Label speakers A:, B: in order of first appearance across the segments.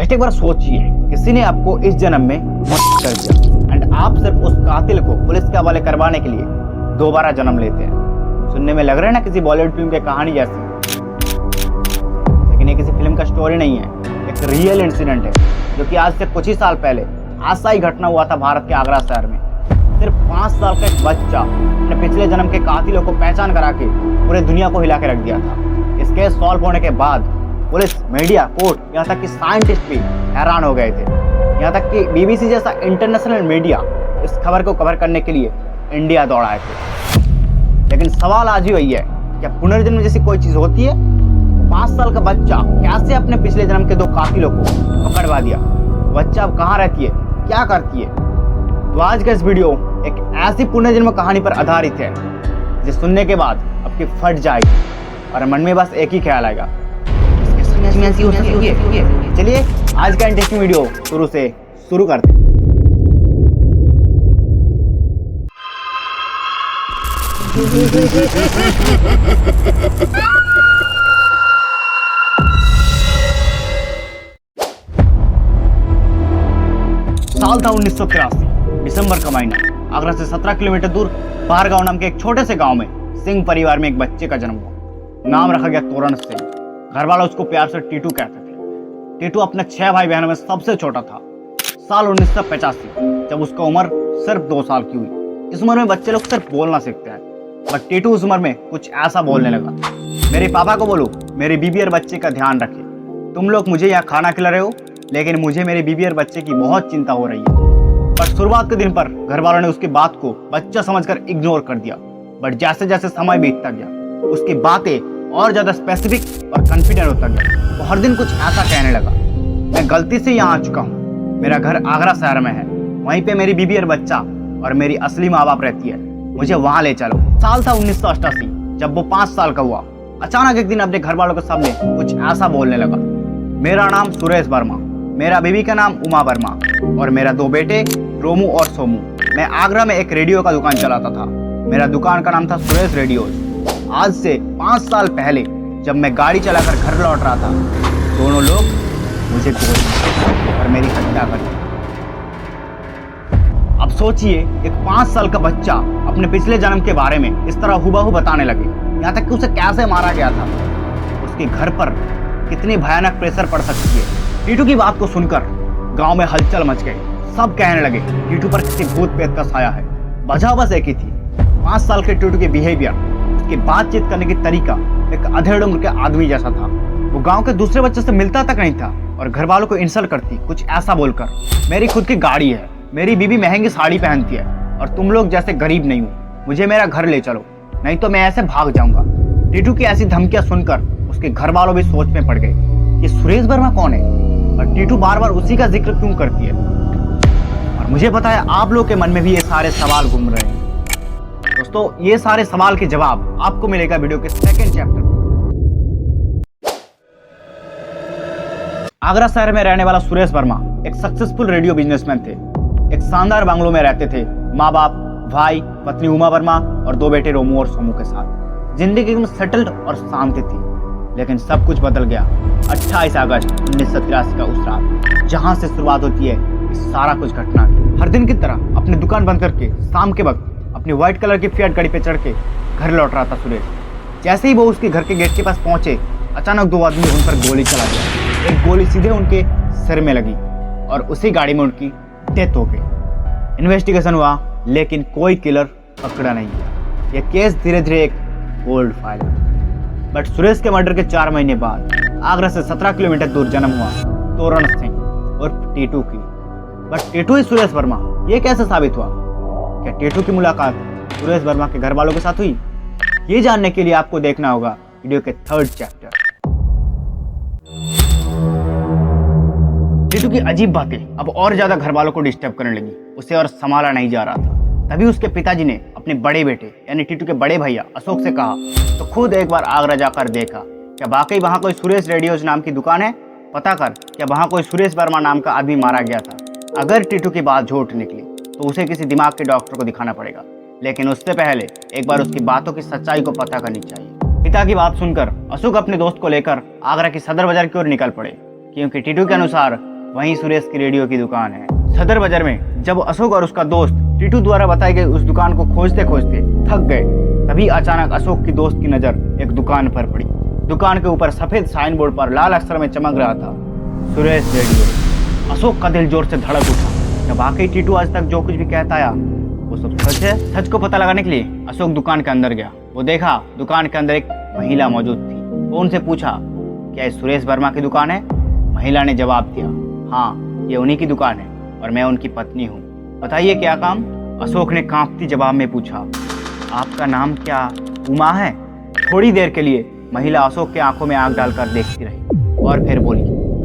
A: Just एक बार सोचिए, किसी ने आपको इस जन्म में मर्डर कर दिया एंड आप सिर्फ उस कातिल को पुलिस के हवाले करवाने के लिए दोबारा जन्म लेते हैं। सुनने में लग रहा है ना किसी बॉलीवुड फिल्म की कहानी जैसी, लेकिन ये किसी फिल्म का स्टोरी नहीं है, एक रियल इंसिडेंट है जो कि आज से कुछ ही साल पहले ऐसा ही घटना हुआ था भारत के आगरा शहर में। सिर्फ 5 साल का एक बच्चा अपने पिछले जन्म के कातिलों को पहचान करा के पूरे दुनिया को हिला के रख दिया था। इस केस सॉल्व होने के बाद पुलिस, मीडिया, कोर्ट, यहाँ तक कि साइंटिस्ट भी हैरान हो गए थे। यहाँ तक कि बीबीसी जैसा इंटरनेशनल मीडिया इस खबर को कवर करने के लिए इंडिया दौड़ आए थे। लेकिन सवाल आज भी वही है, क्या पुनर्जन्म जैसी कोई चीज होती है? 5 साल का बच्चा कैसे अपने पिछले जन्म के 2 कातिलों को पकड़वा दिया? बच्चा अब कहाँ रहती है, क्या करती है? तो आज का इस वीडियो एक ऐसी पुनर्जन्म कहानी पर आधारित है जिसे सुनने के बाद आपकी फट जाएगी और मन में बस एक ही ख्याल आएगा, ऐसी हो सकती है। चलिए आज का इंटरेस्टिंग वीडियो शुरू से शुरू करते हैं। साल था 1983, दिसंबर का महीना। आगरा से 17 किलोमीटर दूर बाहरगांव नाम के एक छोटे से गांव में सिंह परिवार में एक बच्चे का जन्म हुआ। नाम रखा गया तोरण सिंह। घर वाला उसको प्यार से टीटू कहते थे। टीटू अपने 6 भाई बहनों में सबसे छोटा था। साल 1985, जब उसका उम्र सिर्फ 2 साल की हुई। इस उम्र में बच्चे लोग सिर्फ बोलना सीखते हैं, बट टीटू उस उम्र में कुछ ऐसा बोलने लगा, मेरे पापा को बोलो मेरी बीबी और बच्चे का ध्यान रखे। तुम लोग मुझे यहाँ खाना खिला रहे हो, लेकिन मुझे मेरी बीबी और बच्चे की बहुत चिंता हो रही है। बट शुरुआत के दिन पर घर वालों ने उसकी बात को बच्चा समझकर इग्नोर कर दिया। बट जैसे जैसे समय बीतता गया, उसकी बातें और ज्यादा स्पेसिफिक और कॉन्फिडेंट होता गया। वो हर दिन कुछ ऐसा कहने लगा, मैं गलती से यहाँ आ चुका हूँ, मेरा घर आगरा शहर में है, वहीं पे मेरी बीबी और बच्चा और मेरी असली माँ बाप रहती है, मुझे वहां ले चलो। साल था 1988, जब वो 5 साल का हुआ। अचानक एक दिन अपने घर वालों के सामने कुछ ऐसा बोलने लगा, मेरा नाम सुरेश वर्मा, मेरा बीबी का नाम उमा वर्मा और मेरा 2 बेटे रोमू और सोमू। मैं आगरा में एक रेडियो का दुकान चलाता था। मेरा दुकान का नाम था सुरेश रेडियोज। आज से 5 साल पहले जब मैं गाड़ी चलाकर घर लौट रहा था, दोनों लोग मुझे गोली मारे और मेरी हत्या कर दी। अब सोचिए, एक 5 साल का बच्चा अपने पिछले जन्म के बारे में इस तरह हुबहू बताने लगे, यहाँ तक कि उसे कैसे मारा गया था, उसके घर पर कितनी भयानक प्रेशर पड़ सकती है। टीटू की बात को सुनकर गांव में हलचल मच गई। सब कहने लगे टीटू पर किसी भूत प्रेत का साया है। वजह बस एक ही थी, 5 साल के टीटू के बिहेवियर, उसकी बातचीत करने की तरीका एक अधेड़ उम्र के आदमी जैसा था। वो गांव के दूसरे बच्चों से मिलता तक नहीं था और घर वालों को इंसल्ट करती, कुछ ऐसा बोलकर, मेरी खुद की गाड़ी है, मेरी बीबी महंगी साड़ी पहनती है और तुम लोग जैसे गरीब नहीं हो, मुझे मेरा घर ले चलो, नहीं तो मैं ऐसे भाग जाऊंगा। टीटू की ऐसी धमकियां सुनकर उसके घर वालों भी सोच में पड़ गए, ये सुरेश वर्मा कौन है और टीटू बार बार उसी का जिक्र क्यों करती है। और मुझे पता है आप लोग के मन में भी ये सारे सवाल घूम रहे हैं। दोस्तों, ये सारे सवाल के जवाब आपको मिलेगा वीडियो के 2nd चैप्टर। आगरा शहर में रहने वाला सुरेश वर्मा एक सक्सेसफुल रेडियो बिजनेसमैन थे। एक शानदार बंगलों में रहते थे, माँ बाप, भाई, पत्नी उमा वर्मा और 2 बेटे रोमू और सोमू के साथ। जिंदगी एकदम सेटल्ड और शांति थी। लेकिन सब कुछ बदल गया 28 अगस्त 1983 का उस रात, जहां से शुरुआत होती है इस सारा कुछ घटना की। हर दिन की तरह अपनी दुकान बंद करके शाम के वक्त अपनी व्हाइट कलर की फिएट गाड़ी पे चढ़ के घर लौट रहा था सुरेश। जैसे ही वो उसके घर के गेट के पास पहुंचे, अचानक 2 आदमी उन पर गोली चला दिया। एक गोली सीधे उनके सिर में लगी और उसी गाड़ी में उनकी डेथ हो गई। इन्वेस्टिगेशन हुआ, लेकिन कोई किलर पकड़ा नहीं गया। यह केस धीरे धीरे एक कोल्ड फाइल। बट सुरेश के मर्डर के 4 महीने बाद आगरा से 17 किलोमीटर दूर जन्म हुआ तोरण सिंह और टीटू की। बट टीटू ही सुरेश वर्मा, ये कैसे साबित हुआ? क्या टीटू की मुलाकात सुरेश वर्मा के घर वालों के साथ हुई? ये जानने के लिए आपको देखना होगा वीडियो के 3rd चैप्टर। टीटू की अजीब बातें अब और ज्यादा घर वालों को डिस्टर्ब करने लगी। उसे और संभाला नहीं जा रहा था। तभी उसके पिताजी ने अपने बड़े बेटे यानी टीटू के बड़े भैया अशोक से कहा तो खुद एक बार आगरा जाकर देखा, क्या वाकई वहां कोई सुरेश रेडियोज नाम की दुकान है? पता कर, क्या वहां कोई सुरेश वर्मा नाम का आदमी मारा गया था? अगर टीटू की बात झूठ निकली तो उसे किसी दिमाग के डॉक्टर को दिखाना पड़ेगा, लेकिन उससे पहले एक बार उसकी बातों की सच्चाई को पता करनी चाहिए। पिता की बात सुनकर अशोक अपने दोस्त को लेकर आगरा की सदर बाजार की ओर निकल पड़े, क्योंकि टीटू के अनुसार वहीं सुरेश की रेडियो की दुकान है। सदर बाजार में जब अशोक और उसका दोस्त टीटू द्वारा बताई गई उस दुकान को खोजते खोजते थक गए, तभी अचानक अशोक की दोस्त की नजर एक दुकान पर पड़ी। दुकान के ऊपर सफेद साइन बोर्ड पर लाल अक्षर में चमक रहा था, सुरेश रेडियो। अशोक का दिल जोर से धड़क उठा। क्या वाकई टीटू आज तक जो कुछ भी कहता आया वो सब सच है? सच को पता लगाने के लिए अशोक दुकान के अंदर गया। वो देखा दुकान के अंदर एक महिला मौजूद थी। वो उनसे पूछा, क्या ये सुरेश वर्मा की दुकान है? महिला ने जवाब दिया, हाँ ये उन्हीं की दुकान है और मैं उनकी पत्नी हूँ। बताइए क्या काम? अशोक ने कांपती जवाब में पूछा। आपका नाम क्या उमा है? थोड़ी देर के लिए महिला अशोक के आंखों में आंख डालकर देखती रही और फिर बोली,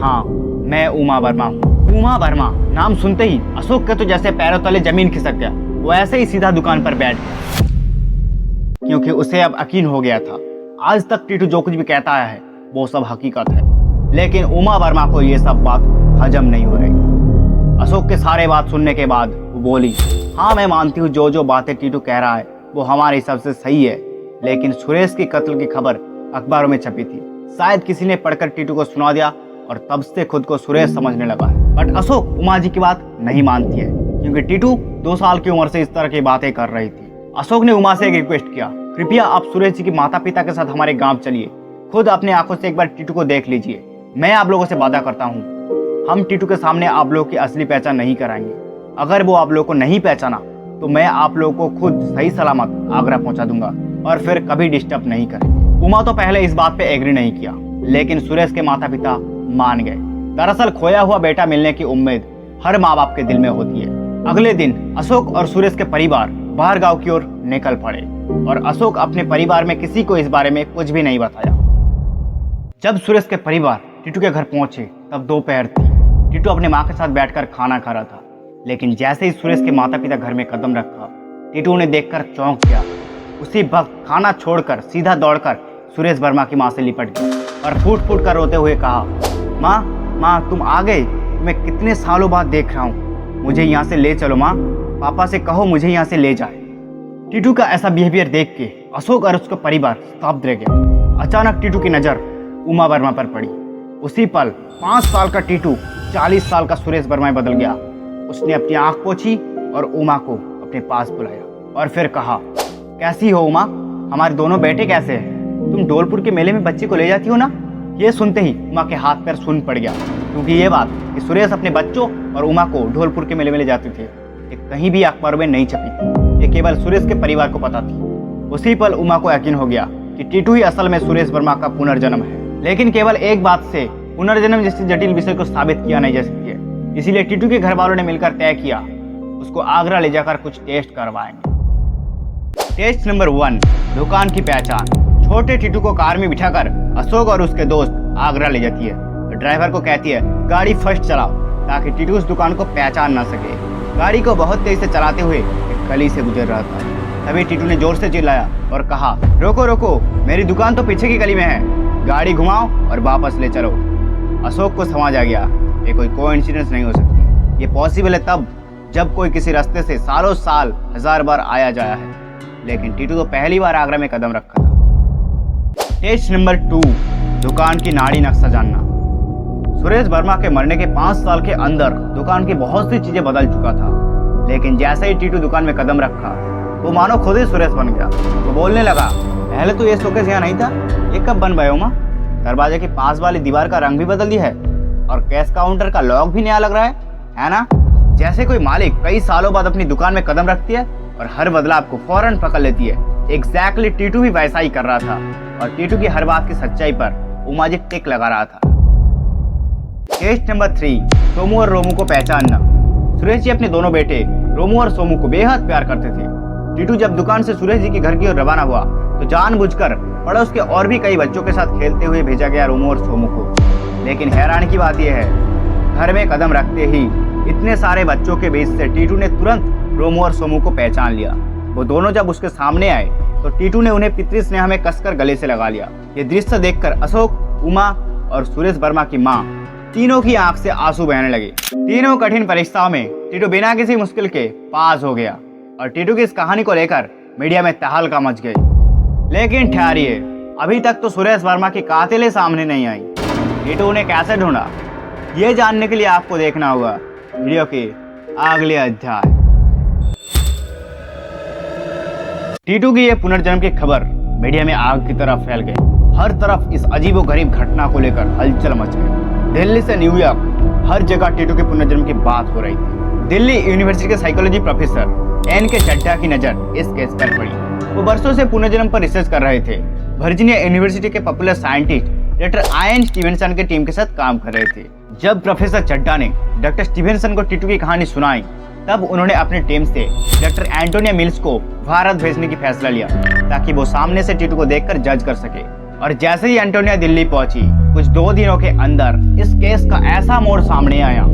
A: हाँ मैं उमा वर्मा हूँ। उमा वर्मा नाम सुनते ही अशोक के तो जैसे पैरों तले जमीन खिसक गया। वो ऐसे ही सीधा दुकान पर बैठ गया, क्योंकि उसे अब यकीन हो गया था आज तक टीटू जो कुछ भी कहता आया है वो सब हकीकत है। लेकिन उमा वर्मा को ये सब बात हजम नहीं हो रही। अशोक के सारे बात सुनने के बाद वो बोली, हाँ मैं मानती हूँ जो बातें टीटू कह रहा है वो हमारे हिसाब से सही है, लेकिन सुरेश की कत्ल की खबर अखबारों में छपी थी। शायद किसी ने पढ़कर टीटू को सुना दिया और तब से खुद को सुरेश समझने लगा है। बट अशोक उमा जी की बात नहीं मानती है, क्योंकि टीटू 2 साल की उम्र से इस तरह की बातें कर रही थी। अशोक ने उमा से एक रिक्वेस्ट किया, कृपया आप सुरेश जी के माता पिता के साथ हमारे गांव चलिए, खुद अपने आंखों से एक बार टीटू को देख लीजिए। मैं आप लोगों से वादा करता हूँ हम टीटू के सामने आप लोगों की असली पहचान नहीं कराएंगे। अगर वो आप लोगों को नहीं पहचाना तो मैं आप लोगों को खुद सही सलामत आगरा पहुंचा दूंगा और फिर कभी डिस्टर्ब नहीं करें। उमा तो पहले इस बात पे एग्री नहीं किया, लेकिन सुरेश के माता पिता मान गए। दरअसल खोया हुआ बेटा मिलने की उम्मीद हर माँ बाप के दिल में होती है। अगले दिन अशोक और सुरेश के परिवार बाहर गांव की ओर निकल पड़े और अशोक अपने परिवार में किसी को इस बारे में कुछ भी नहीं बताया। जब सुरेश के परिवार टीटू के घर पहुंचे तब दोपहर थी। टीटू अपने माँ के साथ बैठकर खाना खा रहा था, लेकिन जैसे ही सुरेश के माता पिता घर में कदम रखा, टीटू उन्हें देखकर चौंक गया। उसी वक्त खाना छोड़कर सीधा दौड़कर सुरेश वर्मा की माँ से लिपट गया और फूट फूट कर रोते हुए कहा, माँ तुम आ गए? मैं कितने सालों बाद देख रहा हूँ, मुझे यहाँ से ले चलो माँ, पापा से कहो मुझे यहाँ से ले जाए। टीटू का ऐसा बिहेवियर देख के अशोक और उसका परिवार स्तब्ध रह गया। अचानक टीटू की नजर उमा वर्मा पर पड़ी। उसी पल 5 साल का टीटू 40 साल का सुरेश वर्मा में बदल गया। उसने अपनी आंख पोंछी और उमा को अपने पास बुलाया और फिर कहा, कैसी हो उमा? हमारे दोनों बेटे कैसे हैं? तुम धौलपुर के मेले में बच्चे को ले जाती हो ना? ये सुनते ही उमा के हाथ पैर सुन पड़ गया, क्योंकि ये बात कि सुरेश अपने बच्चों और उमा को धौलपुर के मेले में ले जाते थे ये कहीं भी अखबार में नहीं छपी थी। ये केवल सुरेश के परिवार को पता थी। उसी पल उमा को यकीन हो गया कि टीटू ही असल में सुरेश वर्मा का पुनर्जन्म है। लेकिन केवल एक बात से पुनर्जन्म जैसे जटिल विषय को साबित किया नहीं जा सकती है। इसीलिए टीटू के घर वालों ने मिलकर तय किया उसको आगरा ले जाकर कुछ टेस्ट करवाएंगे। टेस्ट नंबर 1, दुकान की पहचान। छोटे टीटू को कार में बिठाकर अशोक और उसके दोस्त आगरा ले जाती है। ड्राइवर को कहती है, गाड़ी फर्स्ट चलाओ, ताकि टीटू उस दुकान को पहचान ना सके। गाड़ी को बहुत तेज से चलाते हुए एक गली से गुजर रहा था। तभी टीटू ने जोर से चिल्लाया और कहा, रोको रोको, मेरी दुकान तो पीछे की गली में है, गाड़ी घुमाओ और वापस ले चलो। अशोक को समझ आ गया ये कोई कोइंसिडेंस नहीं हो सकती। ये पॉसिबल है तब जब कोई किसी रास्ते से सालों साल 1000 बार आया जाया है, लेकिन टीटू तो पहली बार आगरा में कदम रखा था। टेस्ट नंबर 2, दुकान की नाड़ी नक्शा जानना। सुरेश वर्मा के मरने के 5 साल के अंदर दुकान की बहुत सी चीजें बदल चुका था, लेकिन जैसे ही टीटू दुकान में कदम रखा वो मानो खुद ही सुरेश बन गया। वो बोलने लगा, पहले तो ये शोकेस यहाँ नहीं था, ये कब बन गए हो माँ? दरवाजे के पास वाली दीवार का रंग भी बदल दिया है और कैश काउंटर का लॉक भी नया लग रहा है ना? जैसे कोई मालिक कई सालों बाद अपनी दुकान में कदम रखती है और हर बदलाव को फौरन पकड़ लेती है। एग्जैक्टली टीटू भी वैसा ही कर रहा था और टीटू की हर बात की सच्चाई पर उमा जी टिक लगा रहा था। केस नंबर 3, सोमू और रोमू को पहचानना। सुरेश जी अपने दोनों बेटे रोमू और सोमू को बेहद प्यार करते थे। टीटू जब दुकान से सुरेश जी के घर की ओर रवाना हुआ तो जानबूझकर पड़ोस के और भी कई बच्चों के साथ खेलते हुए भेजा गया रोमू और सोमू को। लेकिन हैरानी की बात यह है, घर में कदम रखते ही इतने सारे बच्चों के बीच से टीटू ने तुरंत रोमू और सोमू को पहचान लिया। वो दोनों जब उसके सामने आए तो टीटू ने उन्हें पितृ स्नेह में कसकर गले से लगा लिया। ये दृश्य देखकर अशोक, उमा और सुरेश वर्मा की माँ तीनों की आंख से आंसू बहने लगे। तीनों कठिन परीक्षाओं में टीटू बिना किसी मुश्किल के पास हो गया और टीटू की इस कहानी को लेकर मीडिया में तहलका मच गई। लेकिन ठहरिए, अभी तक तो सुरेश वर्मा की कातिलें सामने नहीं आई। टीटू उन्हें कैसे ढूंढा, ये जानने के लिए आपको देखना होगा वीडियो के अगले अध्याय। टीटू की यह पुनर्जन्म की खबर मीडिया में आग की तरह फैल गई। हर तरफ इस अजीबोगरीब घटना को लेकर हलचल मच गई। दिल्ली से न्यूयॉर्क हर जगह टीटू के पुनर्जन्म की बात हो रही थी। दिल्ली यूनिवर्सिटी के साइकोलॉजी प्रोफेसर एन के चड्ढा की नजर इस केस पर पड़ी। वो बरसों से पुनर्जन्म पर रिसर्च कर रहे थे। वर्जीनिया यूनिवर्सिटी के popular scientist doctor ion Stevenson की टीम के साथ काम कर रहे थे। जब प्रोफेसर चड्ढा ने डॉक्टर स्टीवेंसन को टीटू की कहानी सुनाई, तब उन्होंने अपनी टीम से डॉक्टर एंटोनिया मिल्स को भारत भेजने की फैसला लिया ताकि वो सामने से टीटू को देखकर जज कर सके। और जैसे ही एंटोनिया दिल्ली पहुंची, कुछ 2 दिनों के अंदर इस केस का ऐसा मोड़ सामने आया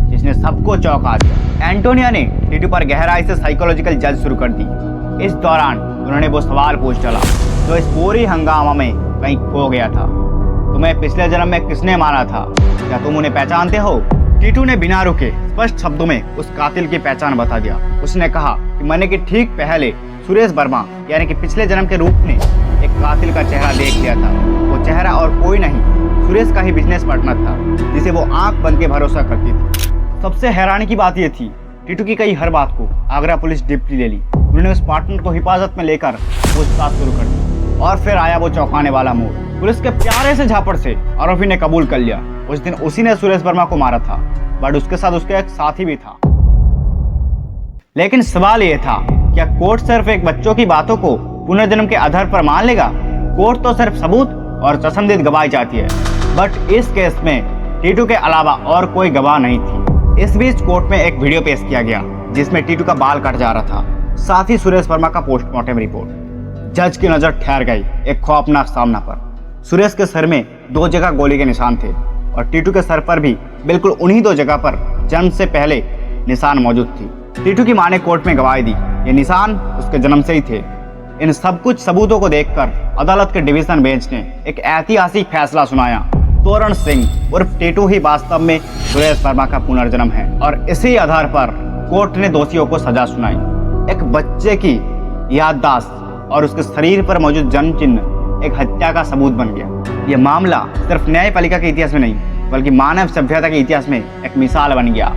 A: जिसने सबको चौंका दिया। एंटोनिया ने टीटू पर गहराई से साइकोलॉजिकल जज शुरू कर दी। इस दौरान उन्होंने वो सवाल पूछ डाला जो इस पूरी हंगामा में कहीं खो गया था। तुम्हें पिछले जन्म में किसने मारा था? क्या तुम उन्हें पहचानते हो? टीटू ने बिना रुके स्पष्ट शब्दों में उस कातिल की पहचान बता दिया। उसने कहा कि मरने के ठीक पहले सुरेश वर्मा यानी कि पिछले जन्म के रूप में एक कातिल का चेहरा देख लिया था। वो चेहरा और कोई नहीं, सुरेश का ही बिजनेस पार्टनर था जिसे वो आंख बंद के भरोसा करती थी। सबसे हैरानी की बात यह थी, टीटू की कई हर बात को आगरा पुलिस डीपली ले ली। उन्होंने उस पार्टनर को हिफाजत में लेकर पूछताछ शुरू कर दी। और फिर आया वो चौंकाने वाला मोड़। पुलिस के प्यारे से झापड़ से आरोपी ने कबूल कर लिया उस दिन उसी ने सुरेश वर्मा को मारा था, बट उसके साथ उसका एक साथी भी था। लेकिन सवाल यह था, क्या कोर्ट सिर्फ एक बच्चों की बातों को पुनर्जन्म के आधार पर मान लेगा? कोर्ट तो सिर्फ सबूत और चश्मदीद गवाही चाहती है, बट इस केस में टीटू के अलावा और कोई गवाह नहीं थी। इस बीच कोर्ट में एक वीडियो पेश किया गया जिसमें टीटू का बाल कट जा रहा था, साथ ही सुरेश वर्मा का पोस्टमार्टम रिपोर्ट। जज की नजर ठहर गई एक खौफनाक सामना पर। सुरेश के सर में 2 जगह गोली के निशान थे और टीटू के सर पर भी बिल्कुल उन्हीं 2 जगह पर जन्म से पहले निशान मौजूद थी। टीटू की मां ने कोर्ट में गवाही दी, ये निशान उसके जन्म से ही थे। इन सब कुछ सबूतों को देखकर अदालत के डिवीजन बेंच ने एक ऐतिहासिक फैसला सुनाया। तोरण सिंह उर्फ टीटू ही वास्तव में सुरेश वर्मा का पुनर्जन्म है और इसी आधार पर कोर्ट ने दोषियों को सजा सुनाई। एक बच्चे की याददाश्त और उसके शरीर पर मौजूद जन्म चिन्ह एक हत्या का सबूत बन गया। यह मामला सिर्फ न्यायपालिका के इतिहास में नहीं, बल्कि मानव सभ्यता के इतिहास में एक मिसाल बन गया।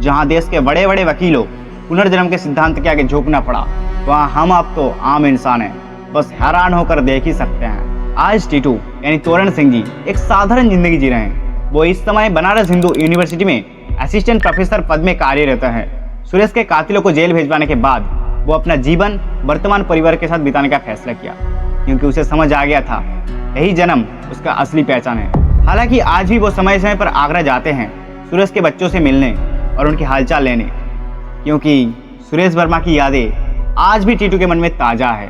A: जहां देश के बड़े बड़े वकीलों पुनर्जन्म के सिद्धांत के आगे झुकना पड़ा, वहां हम अब तो आम इंसान हैं, बस हैरान होकर देख ही सकते हैं। आज टीटू यानी तोरण सिंह जी एक साधारण जिंदगी जी रहे हैं। वो इस समय बनारस हिंदू यूनिवर्सिटी में असिस्टेंट प्रोफेसर पद में कार्यरत है। सुरेश के कातिलों को जेल भेजवाने के बाद वो अपना जीवन वर्तमान परिवार के साथ बिताने का फैसला किया, क्योंकि उसे समझ आ गया था यही जन्म उसका असली पहचान है। हालांकि आज भी वो समय समय पर आगरा जाते हैं सुरेश के बच्चों से मिलने और उनकी हालचाल लेने, क्योंकि सुरेश वर्मा की यादें आज भी टीटू के मन में ताजा है।